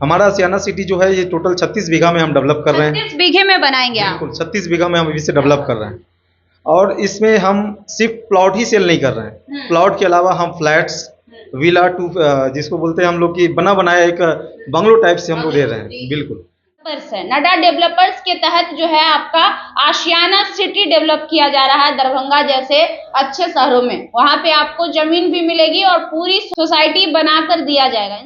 हमारा आशियाना सिटी जो है ये टोटल 36 बीघा में हम डेवलप कर रहे हैं। 36 बीघे में बनाएंगे आप? बिल्कुल 36 बीघा में हम अभी से डेवलप कर रहे हैं। और इसमें हम सिर्फ प्लॉट ही सेल नहीं कर रहे हैं, प्लॉट के अलावा हम फ्लैट्स, विला टू जिसको बोलते हैं हम लोग की बना बनाया एक बंगलो टाइप से हम लोग दे रहे हैं। बिल्कुल नडा डेवलपर्स के तहत जो है आपका आशियाना सिटी डेवलप किया जा रहा है दरभंगा जैसे अच्छे शहरों में। वहाँ पे आपको जमीन भी मिलेगी और पूरी सोसाइटी बनाकर दिया जाएगा।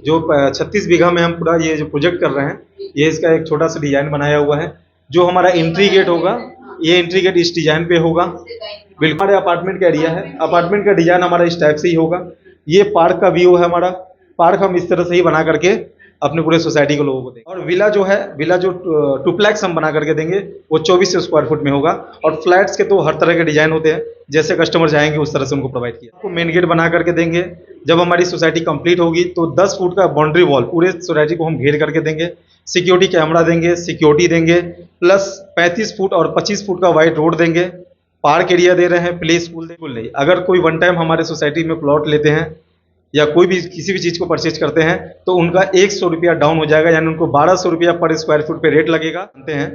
जो 36 बीघा में हम पूरा ये जो प्रोजेक्ट कर रहे हैं, ये इसका एक छोटा सा डिजाइन बनाया हुआ है। जो हमारा एंट्री गेट होगा, ये एंट्री गेट इस डिजाइन पे होगा। बिल्कुल हमारे अपार्टमेंट का एरिया है, अपार्टमेंट का डिजाइन हमारा इस टाइप से ही होगा। ये पार्क का व्यू है हमारा, पार्क हम इस तरह से ही बना करके अपने पूरे सोसाइटी के लोगों को देंगे। और विला जो है, विला जो टूप्लेक्स हम बना करके देंगे वो 24 स्क्वायर फुट में होगा। और फ्लैट्स के तो हर तरह के डिजाइन होते हैं, जैसे कस्टमर चाहेंगे उस तरह से उनको प्रोवाइड किया। आपको मेन गेट बना करके देंगे। जब हमारी सोसाइटी कंप्लीट होगी तो 10 फुट का बाउंड्री वॉल पूरे सोसाइटी को हम घेर करके देंगे। सिक्योरिटी कैमरा देंगे, सिक्योरिटी देंगे, प्लस 35 फुट और 25 फुट का वाइड रोड देंगे। पार्क एरिया दे रहे हैं, प्ले स्कूल नहीं। अगर कोई वन टाइम हमारे सोसाइटी में प्लॉट लेते हैं या कोई भी किसी भी चीज़ को परचेज करते हैं तो उनका 100 रुपया डाउन हो जाएगा, यानी उनको 1200 रुपया पर स्क्वायर फुट पे रेट लगेगा। जानते हैं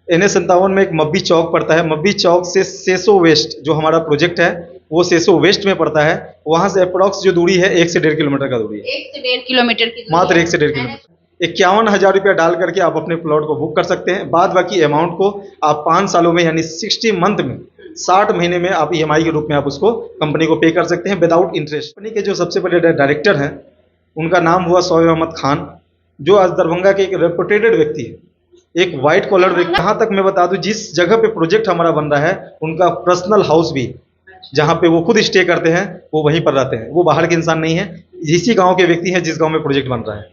NH57 में एक मब्बी चौक पड़ता है। मब्बी चौक से सेसो वेस्ट जो हमारा प्रोजेक्ट है वो सेसो वेस्ट में पड़ता है। वहाँ से अप्रोक्स जो दूरी है 1 से 1.5 किलोमीटर का दूरी है। 1 से 1.5 किलोमीटर की मात्र 1 से 1.5 किलोमीटर। 51,000 रुपया डाल करके आप अपने प्लॉट को बुक कर सकते हैं। बाद बाकी अमाउंट को आप 5 सालों में यानी 60 मंथ में, 60 महीने में आप EMI के रूप में आप उसको कंपनी को पे कर सकते हैं विदाउट इंटरेस्ट। कंपनी के जो सबसे बड़े डायरेक्टर हैं उनका नाम हुआ शोएब अहमद खान, जो आज दरभंगा के एक रेपुटेटेड व्यक्ति है, एक वाइट कॉलर व्यक्ति। यहाँ तक मैं बता दूं, जिस जगह पे प्रोजेक्ट हमारा बन रहा है उनका पर्सनल हाउस भी, जहाँ पे वो खुद स्टे करते हैं, वो वहीं पर रहते हैं। वो बाहर के इंसान नहीं है, इसी गाँव के व्यक्ति हैं जिस गाँव में प्रोजेक्ट बन रहा है।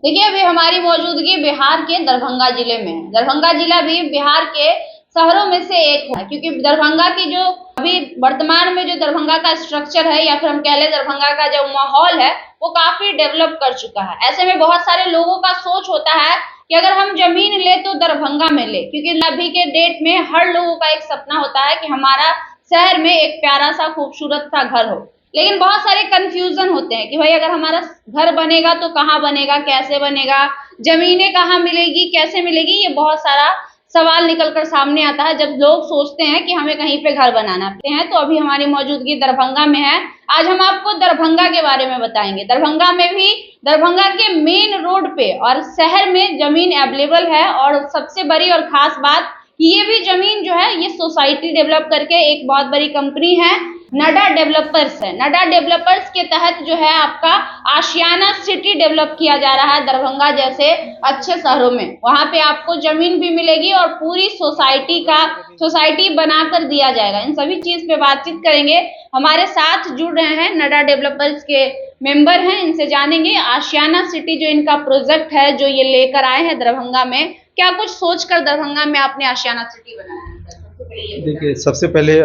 देखिए अभी हमारी मौजूदगी बिहार के दरभंगा जिले में है। दरभंगा जिला भी बिहार के शहरों में से एक है, क्योंकि दरभंगा की जो अभी वर्तमान में जो दरभंगा का स्ट्रक्चर है या फिर हम कह लें दरभंगा का जो माहौल है वो काफी डेवलप कर चुका है। ऐसे में बहुत सारे लोगों का सोच होता है कि अगर हम जमीन ले तो दरभंगा में ले, क्योंकि अभी के डेट में हर लोगों का एक सपना होता है कि हमारा शहर में एक प्यारा सा खूबसूरत सा घर हो। लेकिन बहुत सारे कंफ्यूजन होते हैं कि भाई अगर हमारा घर बनेगा तो कहाँ बनेगा, कैसे बनेगा, जमीनें कहाँ मिलेगी, कैसे मिलेगी, ये बहुत सारा सवाल निकलकर सामने आता है जब लोग सोचते हैं कि हमें कहीं पे घर बनाना है। तो अभी हमारी मौजूदगी दरभंगा में है। आज हम आपको दरभंगा के बारे में बताएंगे। दरभंगा में भी दरभंगा के मेन रोड पे और शहर में जमीन अवेलेबल है। और सबसे बड़ी और खास बात कि ये भी जमीन जो है ये सोसाइटी डेवलप करके एक बहुत बड़ी कंपनी है नडा डेवलपर्स है। नडा डेवलपर्स के तहत जो है आपका आशियाना सिटी डेवलप किया जा रहा है दरभंगा जैसे अच्छे शहरों में। वहाँ पे आपको जमीन भी मिलेगी और पूरी सोसाइटी बनाकर दिया जाएगा। इन सभी चीज पे बातचीत करेंगे। हमारे साथ जुड़ रहे हैं नडा डेवलपर्स के मेंबर हैं, इनसे जानेंगे आशियाना सिटी जो इनका प्रोजेक्ट है जो ये लेकर आए हैं दरभंगा में, क्या कुछ सोचकर दरभंगा में आपने आशियाना सिटी बनाया है? देखिए सबसे पहले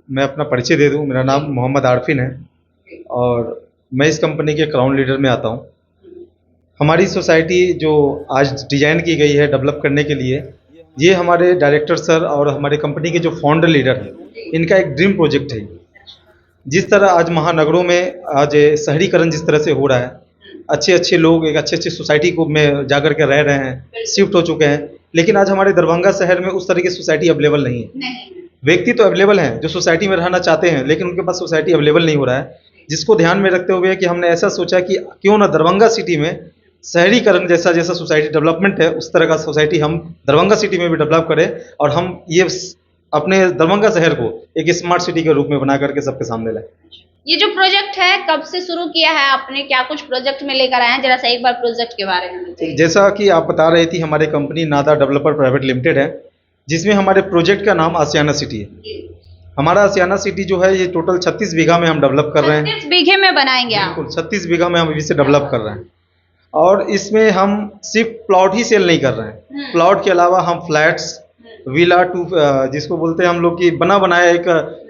मैं अपना परिचय दे दूं। मेरा नाम मोहम्मद आरफिन है और मैं इस कंपनी के क्राउन लीडर में आता हूं। हमारी सोसाइटी जो आज डिजाइन की गई है डेवलप करने के लिए, ये हमारे डायरेक्टर सर और हमारे कंपनी के जो फाउंडर लीडर हैं, इनका एक ड्रीम प्रोजेक्ट है। जिस तरह आज महानगरों में आज शहरीकरण जिस तरह से हो रहा है, अच्छे अच्छे लोग एक अच्छे सोसाइटी को में जाकर के रह रहे हैं, शिफ्ट हो चुके हैं, लेकिन आज हमारे दरभंगा शहर में उस तरह की सोसाइटी अवेलेबल नहीं है। व्यक्ति तो अवेलेबल हैं जो सोसाइटी में रहना चाहते हैं, लेकिन उनके पास सोसाइटी अवेलेबल नहीं हो रहा है। जिसको ध्यान में रखते हुए कि हमने ऐसा सोचा कि क्यों ना दरभंगा सिटी में शहरीकरण जैसा सोसाइटी डेवलपमेंट है उस तरह का सोसाइटी हम दरभंगा सिटी में भी डेवलप करें और हम ये अपने दरभंगा शहर को एक स्मार्ट सिटी के रूप में बना करके सबके सामने लाएं। ये जो प्रोजेक्ट है कब से शुरू किया है आपने, क्या कुछ प्रोजेक्ट में लेकर आए हैं, जरा सा एक बार प्रोजेक्ट के बारे में बताइए। जैसा कि आप बता रही थी, हमारी कंपनी नादा डेवलपर प्राइवेट लिमिटेड है, जिसमें हमारे प्रोजेक्ट का नाम आशियाना सिटी है। हमारा आशियाना सिटी जो है ये टोटल 36 बीघा में हम डेवलप कर रहे हैं। 36 बीघे में बनाएंगे आप? बिल्कुल 36 बीघा में हम अभी से डेवलप कर रहे हैं। और इसमें हम सिर्फ प्लॉट ही सेल नहीं कर रहे हैं, प्लॉट के अलावा हम फ्लैट्स, विला टू जिसको बोलते हैं हम लोग की बना बनाया एक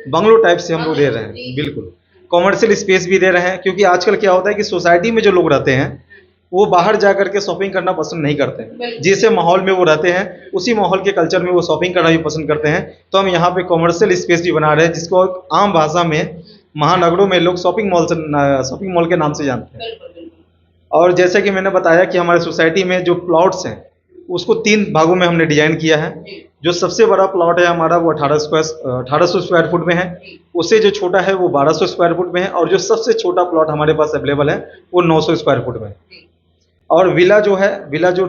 बंगलो टाइप से हम लोग दे रहे हैं। बिल्कुल कॉमर्शियल स्पेस भी दे रहे हैं, क्योंकि आजकल क्या होता है कि सोसाइटी में जो लोग रहते हैं वो बाहर जा करके शॉपिंग करना पसंद नहीं करते हैं। जैसे माहौल में वो रहते हैं उसी माहौल के कल्चर में वो शॉपिंग करना भी पसंद करते हैं। तो हम यहाँ पे कॉमर्शियल स्पेस भी बना रहे हैं, जिसको आम भाषा में महानगरों में लोग शॉपिंग मॉल के नाम से जानते हैं। और जैसे कि मैंने बताया कि हमारे सोसाइटी में जो प्लॉट्स हैं उसको 3 भागों में हमने डिजाइन किया है। जो सबसे बड़ा प्लॉट है हमारा वो 1800 स्क्वायर फुट में है। उससे जो छोटा है वो 1200 स्क्वायर फुट में है, और जो सबसे छोटा प्लॉट हमारे पास अवेलेबल है वो 900 स्क्वायर फुट में है। और विला जो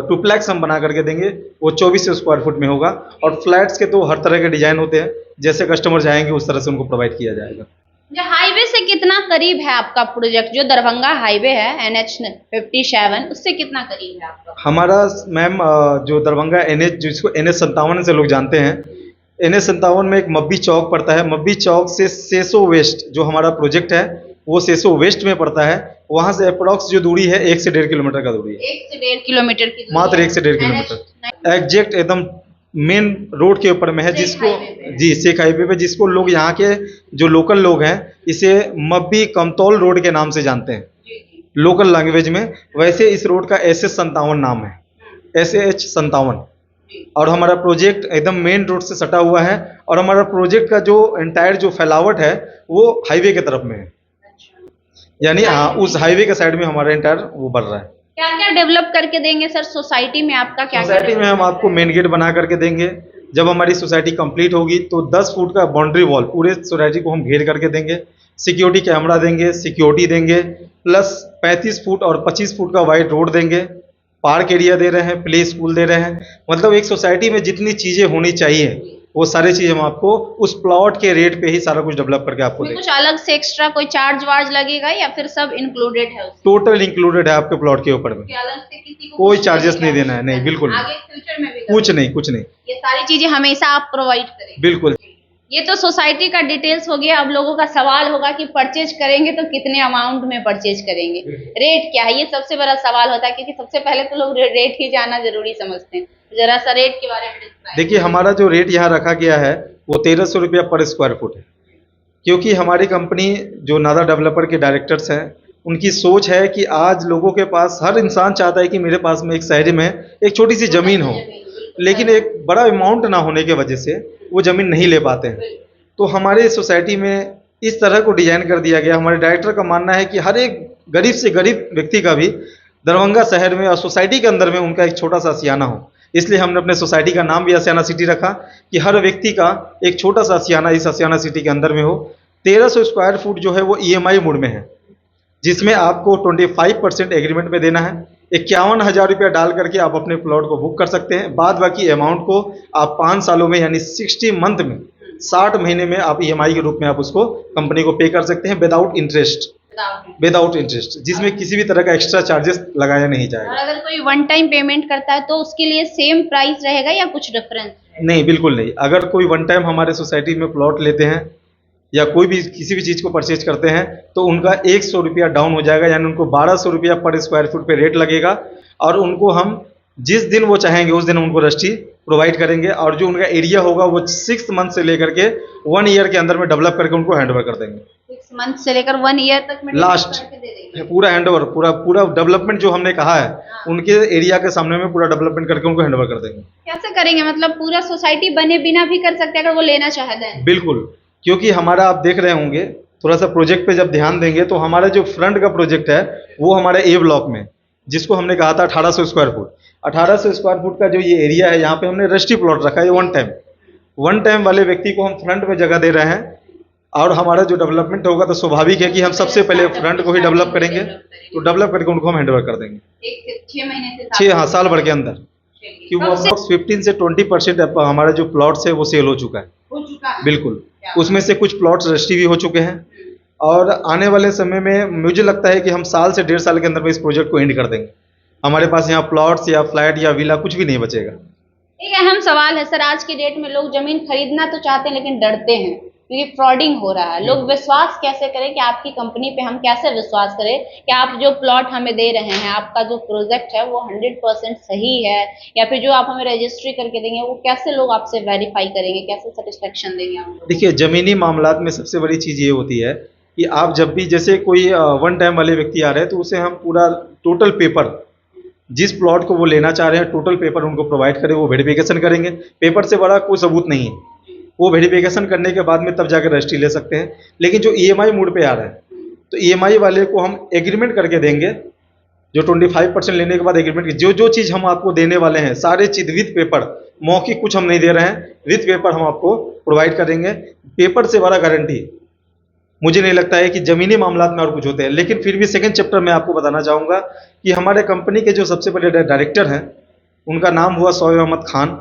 टूप्लेक्स हम बना करके देंगे वो 2400 स्क्वायर फुट में होगा। और फ्लैट्स के तो हर तरह के डिजाइन होते हैं, जैसे कस्टमर चाहेंगे उस तरह से उनको प्रोवाइड किया जाएगा। जो हाईवे से कितना करीब है आपका प्रोजेक्ट? जो दरभंगा हाईवे है NH 57, उससे कितना करीब है आपका? हमारा मैम जो दरभंगा NH, जिसको NH 57 से लोग जानते हैं, NH 57 में एक मब्बी चौक पड़ता है। मब्बी चौक से सेसो वेस्ट जो हमारा प्रोजेक्ट है वो सेसो वेस्ट में पड़ता है। वहां से अप्रोक्स जो दूरी है 1 से 1.5 किलोमीटर का दूरी है। 1 से 1.5 किलोमीटर की दूरी मात्र है। 1 से 1.5 किलोमीटर एग्जैक्ट एकदम मेन रोड के ऊपर में है, जिसको जी शेख हाईवे पे, जिसको लोग यहाँ के जो लोकल लोग हैं इसे मब्बी कमतौल रोड के नाम से जानते हैं लोकल लैंग्वेज में। वैसे इस रोड का SS 57 नाम है, SH 57। और हमारा प्रोजेक्ट एकदम मेन रोड से सटा हुआ है। और हमारा प्रोजेक्ट का जो एंटायर जो फैलावट है वो हाईवे की तरफ में है, यानी हाँ उस हाईवे के साइड में हमारा एंटायर वो बढ़ रहा है। क्या क्या डेवलप करके देंगे सर सोसाइटी में? आपका क्या सोसाइटी में हम आपको मेन गेट बना करके देंगे। जब हमारी सोसाइटी कंप्लीट होगी तो 10 फुट का बाउंड्री वॉल पूरे सोसाइटी को हम घेर करके देंगे। सिक्योरिटी कैमरा देंगे, सिक्योरिटी देंगे, प्लस 35 फुट और 25 फुट का वाइड रोड देंगे। पार्क एरिया दे रहे हैं, प्ले स्कूल दे रहे हैं। मतलब एक सोसाइटी में जितनी चीज़ें होनी चाहिए वो सारी चीज़ हम आपको उस प्लॉट के रेट पे ही सारा कुछ डेवलप करके आपको देंगे। कुछ अलग से एक्स्ट्रा कोई चार्ज वार्ज लगेगा या फिर सब इंक्लूडेड है उसमें? टोटल इंक्लूडेड है आपके प्लॉट के ऊपर में, अलग से किसी को कोई कुछ चार्जेस नहीं देना है। नहीं, बिल्कुल आगे फ्यूचर में भी कुछ नहीं, कुछ नहीं, ये सारी चीजें हमेशा आप प्रोवाइड करेंगे? बिल्कुल। ये तो सोसाइटी का डिटेल्स हो गया। अब लोगों का सवाल होगा कि परचेज करेंगे तो कितने अमाउंट में परचेज करेंगे, रेट क्या है? ये सबसे बड़ा सवाल होता है, क्योंकि सबसे पहले तो लोग रेट ही जानना जरूरी समझते हैं। जरा सा रेट के बारे में देखिए, हमारा जो रेट यहाँ रखा गया है वो 1300 रुपया पर स्क्वायर फुट है। क्योंकि हमारी कंपनी जो नादा डेवलपर के डायरेक्टर्स हैं उनकी सोच है कि आज लोगों के पास, हर इंसान चाहता है कि मेरे पास में एक शहर में एक छोटी सी ज़मीन हो, लेकिन एक बड़ा अमाउंट ना होने की वजह से वो ज़मीन नहीं ले पाते हैं। तो हमारे सोसाइटी में इस तरह को डिज़ाइन कर दिया गया। हमारे डायरेक्टर का मानना है कि हर एक गरीब से गरीब व्यक्ति का भी दरभंगा शहर में और सोसाइटी के अंदर में उनका एक छोटा सा आशियाना हो। इसलिए हमने अपने सोसाइटी का नाम भी आशियाना सिटी रखा कि हर व्यक्ति का एक छोटा सा आशियाना इस आशियाना सिटी के अंदर में हो। 1300 स्क्वायर फुट जो है वो EMI मोड में है, जिसमें आपको 25% एग्रीमेंट में देना है। 51,000 रुपया डाल करके आप अपने प्लॉट को बुक कर सकते हैं। बाद बाकी अमाउंट को आप 5 सालों में यानी 60 मंथ में, 60 महीने में आप EMI के रूप में आप उसको कंपनी को पे कर सकते हैं विदाउट इंटरेस्ट, जिसमें किसी भी तरह का एक्स्ट्रा चार्जेस लगाया नहीं जाएगा। और अगर कोई वन टाइम पेमेंट करता है तो उसके लिए सेम प्राइस रहेगा या कुछ डिफरेंस? नहीं, बिल्कुल नहीं। अगर कोई वन टाइम हमारे सोसाइटी में प्लॉट लेते हैं या कोई भी किसी भी चीज़ को परचेज करते हैं तो उनका 100 रुपया डाउन हो जाएगा, यानी उनको 1200 रुपया पर स्क्वायर फुट पे रेट लगेगा। और उनको हम जिस दिन वो चाहेंगे उस दिन उनको रजिस्ट्री प्रोवाइड करेंगे। और जो उनका एरिया होगा वो 6 मंथ से लेकर के 1 ईयर के अंदर में डेवलप करके उनको हैंडओवर कर देंगे। 6 मंथ से लेकर 1 ईयर तक में लास्ट पूरा हैंडओवर, पूरा डेवलपमेंट जो हमने कहा है उनके एरिया के सामने में पूरा डेवलपमेंट करके उनको हैंडओवर कर देंगे। कैसे करेंगे? मतलब पूरा सोसाइटी बने बिना भी कर सकते हैं अगर वो लेना चाहते हैं? बिल्कुल, क्योंकि हमारा आप देख रहे होंगे, थोड़ा सा प्रोजेक्ट पे जब ध्यान देंगे तो हमारा जो फ्रंट का प्रोजेक्ट है वो हमारे A ब्लॉक में, जिसको हमने कहा था 1800 स्क्वायर फुट, 1800 स्क्वायर फुट का जो ये एरिया है यहाँ पे हमने रजिस्ट्री प्लॉट रखा है। वन टाइम वाले व्यक्ति को हम फ्रंट में जगह दे रहे हैं। और हमारा जो डेवलपमेंट होगा तो स्वाभाविक है कि हम सबसे पहले फ्रंट को ही डेवलप करेंगे, तो डेवलप करके उनको हम हैंडओवर कर देंगे 6 महीने से साल भर के अंदर। क्योंकि 15 से 20% हमारा जो प्लॉट्स है वो सेल हो चुका है। बिल्कुल, उसमें से कुछ प्लॉट्स रजिस्ट्री भी हो चुके हैं। और आने वाले समय में मुझे लगता है कि हम साल से 1.5 साल के अंदर में इस प्रोजेक्ट को एंड कर देंगे। हमारे पास यहाँ प्लॉट्स या फ्लैट या विला कुछ भी नहीं बचेगा। एक अहम सवाल है सर, आज के डेट में लोग जमीन खरीदना तो चाहते हैं लेकिन डरते हैं क्योंकि फ्रॉडिंग हो रहा है। लोग विश्वास कैसे करें कि आपकी कंपनी पे हम कैसे विश्वास करें कि आप जो प्लॉट हमें दे रहे हैं, आपका जो प्रोजेक्ट है वो 100% सही है, या फिर जो आप हमें रजिस्ट्री करके देंगे वो कैसे लोग आपसे वेरीफाई करेंगे, कैसे सेटिस्फेक्शन देंगे आप? देखिए, ज़मीनी मामलात में सबसे बड़ी चीज़ ये होती है कि आप जब भी, जैसे कोई वन टाइम वाले व्यक्ति आ रहे हैं तो उसे हम पूरा टोटल पेपर, जिस प्लॉट को वो लेना चाह रहे हैं टोटल पेपर उनको प्रोवाइड करें, वो वेरिफिकेशन करेंगे। पेपर से बड़ा कोई सबूत नहीं है, वो वेरिफिकेशन करने के बाद में तब जाकर रजिस्ट्री ले सकते हैं। लेकिन जो EMI मोड पे आ रहा है तो EMI वाले को हम एग्रीमेंट करके देंगे जो 25% लेने के बाद एग्रीमेंट की जो चीज़ हम आपको देने वाले हैं, सारे चीज़ विथ पेपर, मौखिक कुछ हम नहीं दे रहे हैं, विथ पेपर हम आपको प्रोवाइड करेंगे। पेपर से बड़ा गारंटी मुझे नहीं लगता है कि ज़मीनी मामलात में और कुछ होते हैं। लेकिन फिर भी सेकंड चैप्टर में आपको बताना चाहूँगा कि हमारे कंपनी के जो सबसे बड़े डायरेक्टर हैं, उनका नाम हुआ शोएब अहमद खान,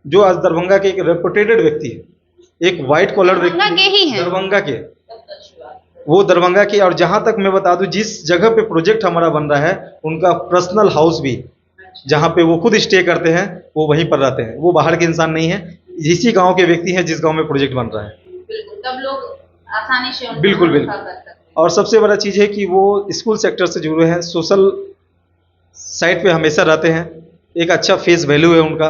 जो आज दरभंगा के एक रेपुटेटेड व्यक्ति है, एक वाइट कॉलर व्यक्ति, दरभंगा के ही हैं। दरभंगा के, वो दरभंगा के। और जहाँ तक मैं बता दूं, जिस जगह पे प्रोजेक्ट हमारा बन रहा है, उनका पर्सनल हाउस भी, जहाँ पे वो खुद स्टे करते हैं, वो वहीं पर रहते हैं। वो बाहर के इंसान नहीं है, इसी गांव के व्यक्ति हैं जिस गांव में प्रोजेक्ट बन रहा है। बिल्कुल, तब लोग आसानी से उनको बिल्कुल भरोसा बिल्कुल। कर सकते हैं। और सबसे बड़ा चीज़ है कि वो स्कूल सेक्टर से जुड़े हैं, सोशल साइड पे हमेशा रहते हैं, एक अच्छा फेस वैल्यू है उनका।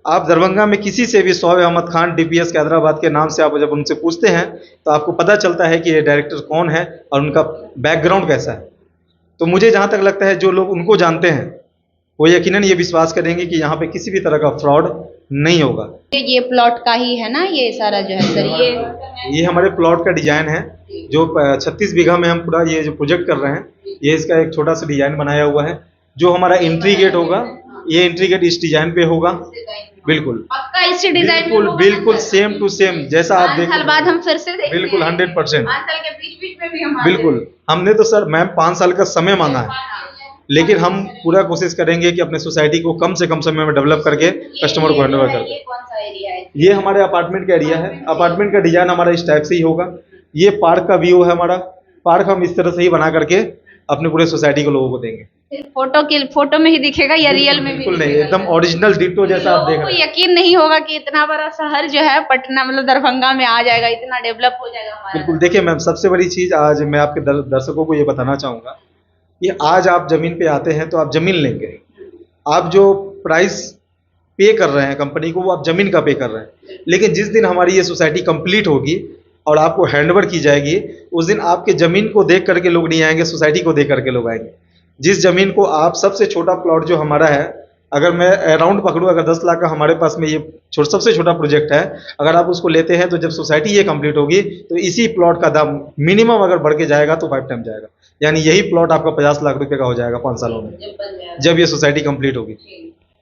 आप दरभंगा में किसी से भी शोएब अहमद खान डीपीएस के हैदराबाद के नाम से आप जब उनसे पूछते हैं, तो आपको पता चलता है कि ये डायरेक्टर कौन है और उनका बैकग्राउंड कैसा है। तो मुझे जहाँ तक लगता है, जो लोग उनको जानते हैं वो यकीनन ये विश्वास करेंगे कि यहाँ पे किसी भी तरह का फ्रॉड नहीं होगा। ये प्लॉट का ही है ना, ये सारा जो है सर, ये हमारे प्लॉट का डिजाइन है, जो 36 बीघा में हम पूरा ये जो प्रोजेक्ट कर रहे हैं, ये इसका एक छोटा सा डिजाइन बनाया हुआ है। जो हमारा एंट्री गेट होगा, ये एंट्री गेट इस डिजाइन पे होगा। बिल्कुल पक्का इसी डिजाइन में बिल्कुल होगा बिल्कुल ना सर? सेम टू सेम जैसा आप 5 देख, साल बाद हम फिर से देखेंगे। बिल्कुल 100%। 5 साल के बीच बीच में भी हम आते बिल्कुल, हमने तो सर मैम 5 साल का समय मांगा है, लेकिन हम पूरा कोशिश करेंगे कि अपने सोसाइटी को कम से कम समय में डेवलप करके कस्टमर को हैंड ओवर कर दें। ये कौन सा एरिया है? ये हमारे अपार्टमेंट का एरिया है। अपार्टमेंट का डिजाइन हमारा इस टाइप से ही होगा। ये पार्क का व्यू है हमारा। पार्क हम इस तरह से ही बना करके अपने पूरे सोसाइटी को लोगों को देंगे। सिर्फ फोटो में ही दिखेगा या रियल में भी? बिल्कुल नहीं, एकदम ओरिजिनल डिट्टो जैसा आप देख लोगों को रहे हैं। यकीन नहीं होगा कि इतना बड़ा शहर जो है पटना मतलब दरभंगा में आ जाएगा, इतना डेवलप हो जाएगा हमारा। बिल्कुल, देखिए मैम, सबसे बड़ी चीज़ आज मैं आपके दर्शकों को ये बताना चाहूँगा कि आज आप ज़मीन पे आते हैं तो आप ज़मीन लेंगे। आप जो प्राइस पे कर रहे हैं कंपनी को, वो आप ज़मीन का पे कर रहे हैं। लेकिन जिस दिन हमारी ये सोसाइटी कंप्लीट होगी और आपको हैंडओवर की जाएगी, उस दिन आपके ज़मीन को देख करके लोग नहीं आएंगे, सोसाइटी को देख करके लोग आएंगे। जिस ज़मीन को आप, सबसे छोटा प्लॉट जो हमारा है, अगर मैं अराउंड पकड़ूँ, अगर 10 लाख का हमारे पास में ये सबसे छोटा प्रोजेक्ट है, अगर आप उसको लेते हैं तो जब सोसाइटी ये कंप्लीट होगी तो इसी प्लॉट का दाम मिनिमम अगर बढ़ के जाएगा तो 5 टाइम जाएगा। यानी यही प्लॉट आपका 50 लाख रुपए का हो जाएगा 5 सालों में, जब ये सोसाइटी कंप्लीट होगी।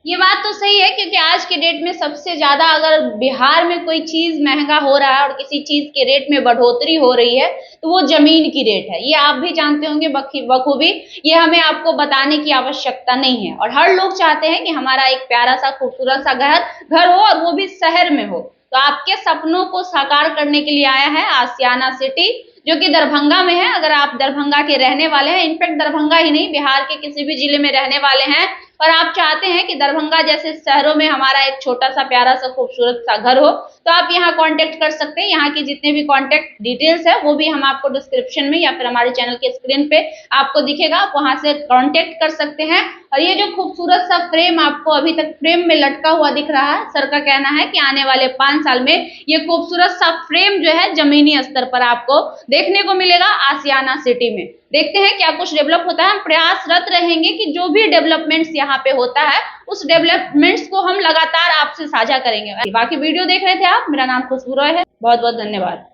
ये बात तो सही है, क्योंकि आज के डेट में सबसे ज्यादा अगर बिहार में कोई चीज महंगा हो रहा है और किसी चीज के रेट में बढ़ोतरी हो रही है, तो वो जमीन की रेट है। ये आप भी जानते होंगे बखूबी, ये हमें आपको बताने की आवश्यकता नहीं है। और हर लोग चाहते हैं कि हमारा एक प्यारा सा खूबसूरत सा घर हो, और वो भी शहर में हो। तो आपके सपनों को साकार करने के लिए आया है आशियाना सिटी, जो कि दरभंगा में है। अगर आप दरभंगा के रहने वाले हैं, इनफैक्ट दरभंगा ही नहीं, बिहार के किसी भी जिले में रहने वाले हैं, और आप चाहते हैं कि दरभंगा जैसे शहरों में हमारा एक छोटा सा प्यारा सा खूबसूरत सा घर हो, तो आप यहाँ कांटेक्ट कर सकते हैं। यहाँ की जितने भी कांटेक्ट डिटेल्स है वो भी हम आपको डिस्क्रिप्शन में या फिर हमारे चैनल के स्क्रीन पे आपको दिखेगा, आप वहां से कांटेक्ट कर सकते हैं। और ये जो खूबसूरत सा फ्रेम आपको अभी तक फ्रेम में लटका हुआ दिख रहा है, सर का कहना है कि आने वाले 5 साल में ये खूबसूरत सा फ्रेम जो है जमीनी स्तर पर आपको देखने को मिलेगा आशियाना सिटी में। देखते हैं क्या कुछ डेवलप होता है। हम प्रयासरत रहेंगे कि जो भी डेवलपमेंट्स यहाँ पे होता है, उस डेवलपमेंट्स को हम लगातार आपसे साझा करेंगे। बाकी वीडियो देख रहे थे आप, मेरा नाम खुशबू रॉय है। बहुत बहुत धन्यवाद।